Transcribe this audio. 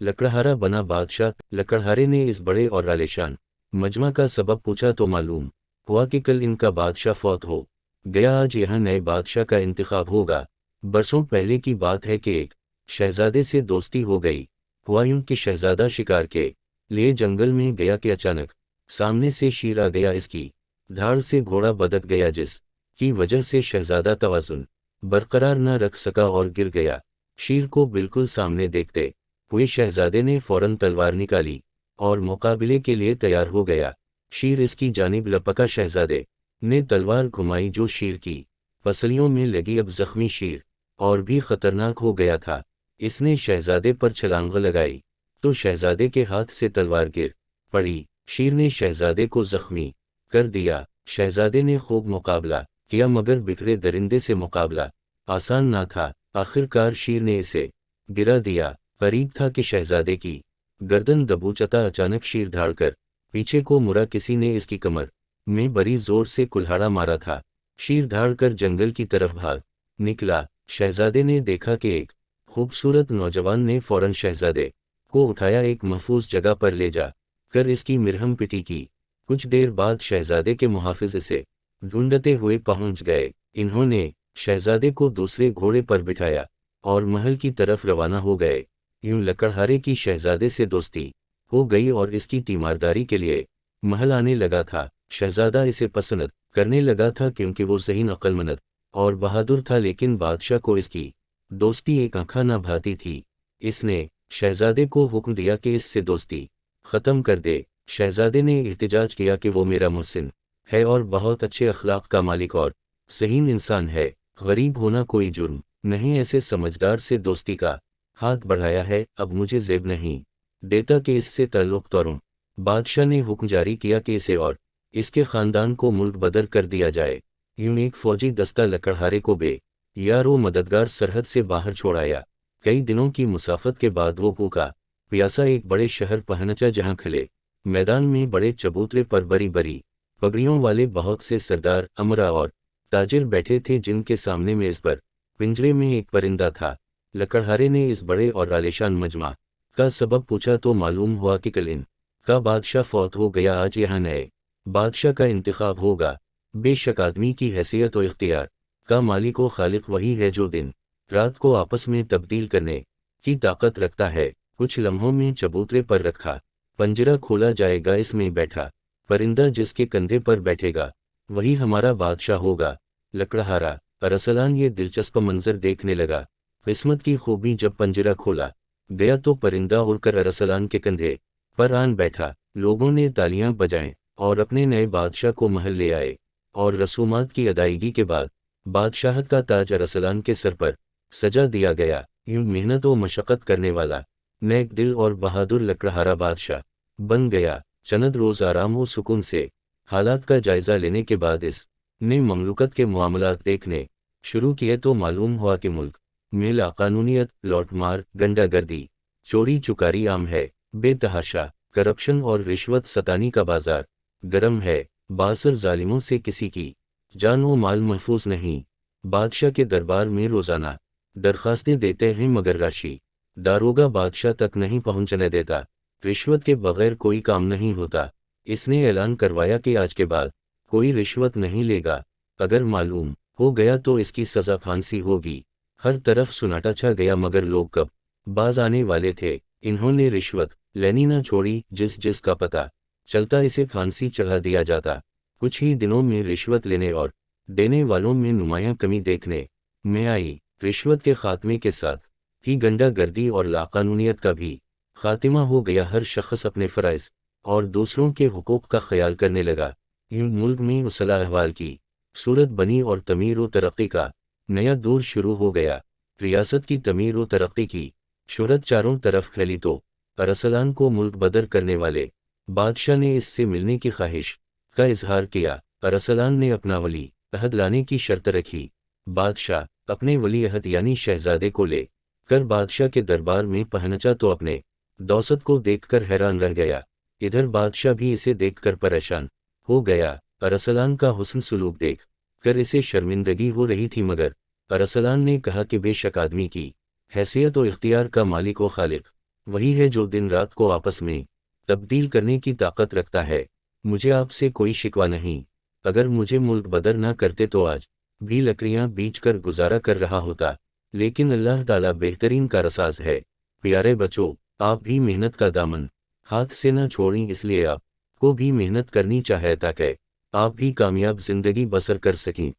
लकड़हारा बना बादशाह। लकड़हारे ने इस बड़े और आलीशान मजमा का सबब पूछा तो मालूम हुआ कि कल इनका बादशाह फौत हो गया, आज यहाँ नए बादशाह का इंतखाब होगा। बरसों पहले की बात है कि एक शहजादे से दोस्ती हो गई। हुआ यूं कि शहजादा शिकार के लिए जंगल में गया कि अचानक सामने से शेर आ गया। इसकी धाड़ से घोड़ा बदक गया, जिस की वजह से शहजादा तवाज़ुन बरकरार न रख सका और गिर गया। शेर को बिल्कुल सामने देखते हुए शहजादे ने फौरन तलवार निकाली और मुकाबले के लिए तैयार हो गया। शेर इसकी जानिब लपका। शहजादे ने तलवार घुमाई जो शेर की पसलियों में लगी। अब जख्मी शेर और भी खतरनाक हो गया था। इसने शहजादे पर छलांग लगाई तो शहजादे के हाथ से तलवार गिर पड़ी। शेर ने शहजादे को जख्मी कर दिया। शहजादे ने खूब मुकाबला किया मगर बिखरे दरिंदे से मुकाबला आसान ना था। आखिरकार शेर ने इसे गिरा दिया। करीब था कि शहजादे की गर्दन दबोचता अचानक शेर धाड़कर पीछे को मुड़ा। किसी ने इसकी कमर में बड़ी जोर से कुल्हाड़ा मारा था। शेर धाड़कर जंगल की तरफ भाग निकला। शहजादे ने देखा कि एक खूबसूरत नौजवान ने फौरन शहजादे को उठाया, एक महफूज जगह पर ले जा कर इसकी मिरहम पिटी की। कुछ देर बाद शहजादे के मुहाफिज इसे ढूंढते हुए पहुंच गए। इन्होंने शहजादे को दूसरे घोड़े पर बिठाया और महल की तरफ रवाना हो गए। यूं लकड़हारे की शहजादे से दोस्ती हो गई और इसकी तीमारदारी के लिए महल आने लगा था। शहजादा इसे पसंद करने लगा था क्योंकि वो ज़हीन, अक्लमंद और बहादुर था, लेकिन बादशाह को इसकी दोस्ती एक आंखा न भाती थी। इसने शहजादे को हुक्म दिया कि इससे दोस्ती ख़त्म कर दे। शहजादे ने एहतिजाज किया कि वो मेरा मुहसिन है और बहुत अच्छे अखलाक का मालिक और सहीन इंसान है। गरीब होना कोई जुर्म नहीं, ऐसे समझदार से दोस्ती का हाथ बढ़ाया है। अब मुझे ज़ेब नहीं देता कि इससे ताल्लुक़ तोड़ूं। बादशाह ने हुक्म जारी किया कि इसे और इसके ख़ानदान को मुल्क बदर कर दिया जाए। यूं एक फ़ौजी दस्ता लकड़हारे को यार वो मददगार सरहद से बाहर छोड़ाया। कई दिनों की मुसाफत के बाद वो भूखा प्यासा एक बड़े शहर पहुंचा जहां खले मैदान में बड़े चबूतरे पर बड़ी बड़ी पगड़ियों वाले बहुत से सरदार, अमरा और ताजिर बैठे थे, जिनके सामने मेज़ पर पिंजरे में एक परिंदा था। लकड़हारे ने इस बड़े और आलीशान मजमा का सबब पूछा तो मालूम हुआ कि कल इन का बादशाह फौत हो गया, आज यहाँ नए बादशाह का इंतखाब होगा। बेशक आदमी की हैसियत और इख्तियार का मालिक व खालिक वही है जो दिन रात को आपस में तब्दील करने की ताकत रखता है। कुछ लम्हों में चबूतरे पर रखा पंजरा खोला जाएगा, इसमें बैठा परिंदा जिसके कंधे पर बैठेगा वही हमारा बादशाह होगा। लकड़हारा अरसलान ये दिलचस्प मंजर देखने लगा। किस्मत की खूबी, जब पंजरा खोला गया तो परिंदा उड़कर अरसलान के कंधे पर आन बैठा। लोगों ने तालियां बजाएं और अपने नए बादशाह को महल ले आए और रसूमात की अदायगी के बाद बादशाहत का ताज अरसलान के सर पर सजा दिया गया। यूं मेहनत व मशक्क़त करने वाला नेक दिल और बहादुर लकड़हारा बादशाह बन गया। चंद रोज़ आराम व सुकून से हालात का जायज़ा लेने के बाद इस ने ममलूकत के मामलात देखने शुरू किए तो मालूम हुआ कि मुल्क में लाक़ानूनियत, लौटमार, गंडागर्दी, चोरी चुकारी आम है। बेतहाशा करप्शन और रिश्वत सतानी का बाजार गर्म है। बासर जालिमों से किसी की जान व माल महफूज नहीं। बादशाह के दरबार में रोज़ाना दरखास्तें देते हैं मगर राशि दारोगा बादशाह तक नहीं पहुंचने देता। रिश्वत के बगैर कोई काम नहीं होता। इसने ऐलान करवाया कि आज के बाद कोई रिश्वत नहीं लेगा। अगर मालूम हो गया तो इसकी सज़ा फांसी होगी। हर तरफ सुनाटा छा गया मगर लोग कब बाज आने वाले थे। इन्होंने रिश्वत लेनी न छोड़ी। जिस जिस का पता चलता इसे फांसी चढ़ा दिया जाता। कुछ ही दिनों में रिश्वत लेने और देने वालों में नुमायां कमी देखने में आई। रिश्वत के खात्मे के साथ ही गंडागर्दी और लाक़ानूनियत का भी खात्मा हो गया। हर शख्स अपने फ़राइज़ और दूसरों के हुकूक का ख्याल करने लगा। यूं मुल्क में उसला अहवाल की सूरत बनी और तमीर व तरक्की का नया दौर शुरू हो गया। रियासत की तमीर व तरक्की की शोहरत चारों तरफ फैली तो अरसलान को मुल्क बदर करने वाले बादशाह ने इससे मिलने की ख्वाहिश का इजहार किया। अरसलान ने अपना वली अहद लाने की शर्त रखी। बादशाह अपने वली अहद यानी शहजादे को ले कर बादशाह के दरबार में पहुंचा तो अपने दौसत को देखकर हैरान रह गया। इधर बादशाह भी इसे देखकर परेशान हो गया। अरसलान का हुस्न सलूक देख कर इसे शर्मिंदगी हो रही थी मगर अरसलान ने कहा कि बेशक आदमी की हैसियत और इख्तियार का मालिक व खालिक وہی ہے جو دن رات کو آپس میں تبدیل کرنے کی طاقت رکھتا ہے۔ مجھے آپ سے کوئی شکوہ نہیں، اگر مجھے ملک بدر نہ کرتے تو آج بھی لکڑیاں بیچ کر گزارا کر رہا ہوتا، لیکن اللہ تعالیٰ بہترین کارساز ہے۔ پیارے بچوں، آپ بھی محنت کا دامن ہاتھ سے نہ چھوڑیں، اس لیے آپ کو بھی محنت کرنی چاہیے تاکہ آپ بھی کامیاب زندگی بسر کر سکیں۔